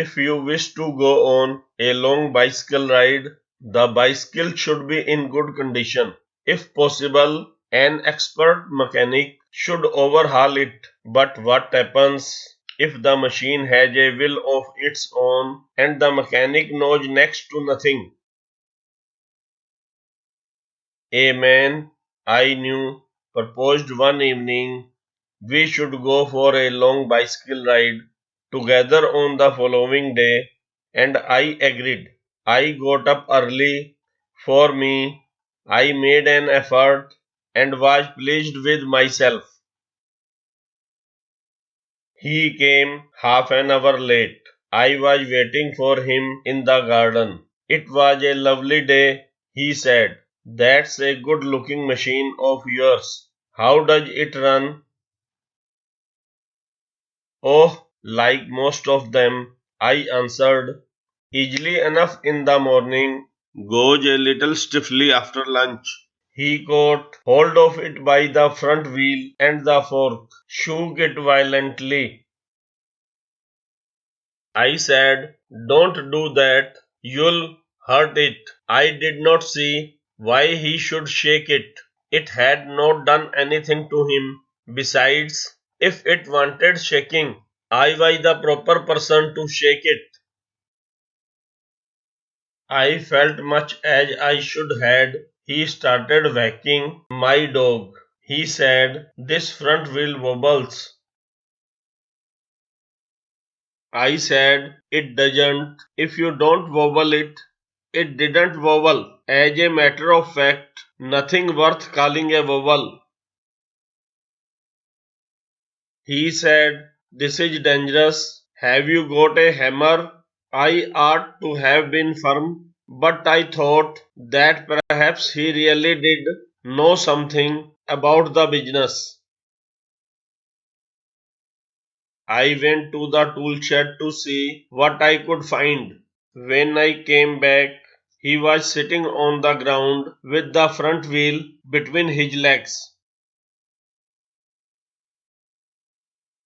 If you wish to go on a long bicycle ride, the bicycle should be in good condition. If possible, an expert mechanic should overhaul it. But what happens if the machine has a will of its own and the mechanic knows next to nothing? A man I knew proposed one evening we should go for a long bicycle ride together on the following day, and I agreed. I got up early. For me, I made an effort and was pleased with myself. He came half an hour late. I was waiting for him in the garden. It was a lovely day, he said. That's a good looking machine of yours. How does it run? Oh, like most of them, I answered. Easily enough in the morning, goes a little stiffly after lunch. He caught hold of it by the front wheel and the fork, shook it violently. I said, don't do that, you'll hurt it. I did not see why he should shake it. It had not done anything to him. Besides, if it wanted shaking, I was the proper person to shake it. I felt much as I should had. He started whacking my dog. He said, this front wheel wobbles. I said, it doesn't. If you don't wobble it, it didn't wobble. As a matter of fact, nothing worth calling a wobble. He said, this is dangerous. Have you got a hammer? I ought to have been firm, but I thought that perhaps he really did know something about the business. I went to the tool shed to see what I could find. When I came back, he was sitting on the ground with the front wheel between his legs.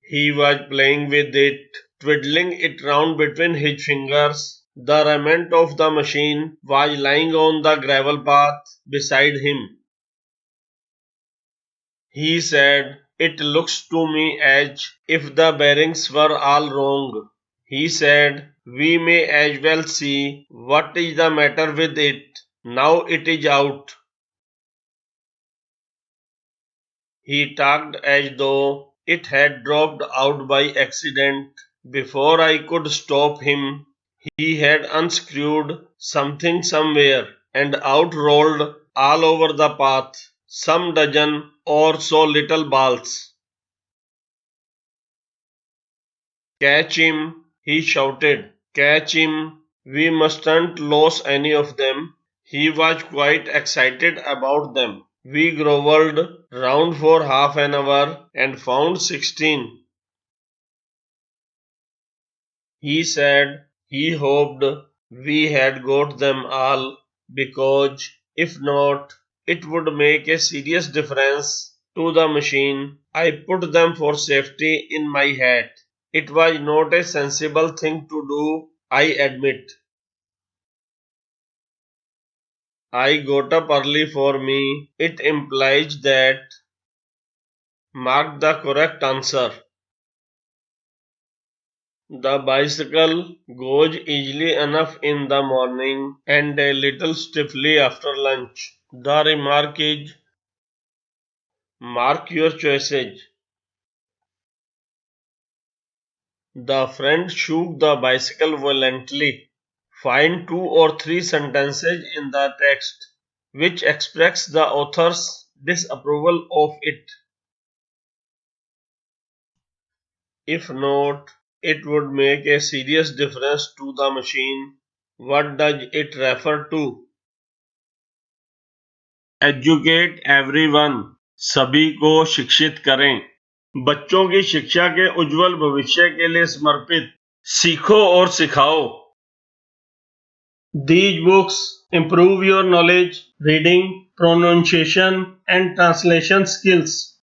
He was playing with it, twiddling it round between his fingers. The remnant of the machine was lying on the gravel path beside him. He said, it looks to me as if the bearings were all wrong. He said, we may as well see what is the matter with it. Now it is out. He talked as though it had dropped out by accident. Before I could stop him, he had unscrewed something somewhere, and out rolled all over the path some dozen or so little balls. Catch him, he shouted. Catch him. We mustn't lose any of them. He was quite excited about them. We grovelled round for half an hour and found 16. He said he hoped we had got them all, because if not, it would make a serious difference to the machine. I put them for safety in my hat. It was not a sensible thing to do, I admit. I got up early. For me, it implies that. Mark the correct answer. The bicycle goes easily enough in the morning and a little stiffly after lunch. The remark is, mark your choices. The friend shook the bicycle violently. Find 2 or 3 sentences in the text which express the author's disapproval of it. If not, it would make a serious difference to the machine. What does it refer to? Educate everyone, सभी को शिक्षित करें. बच्चों की शिक्षा के उज्जवल भविष्य के लिए समर्पित सीखो और सिखाओ. These books improve your knowledge, reading, pronunciation and translation skills.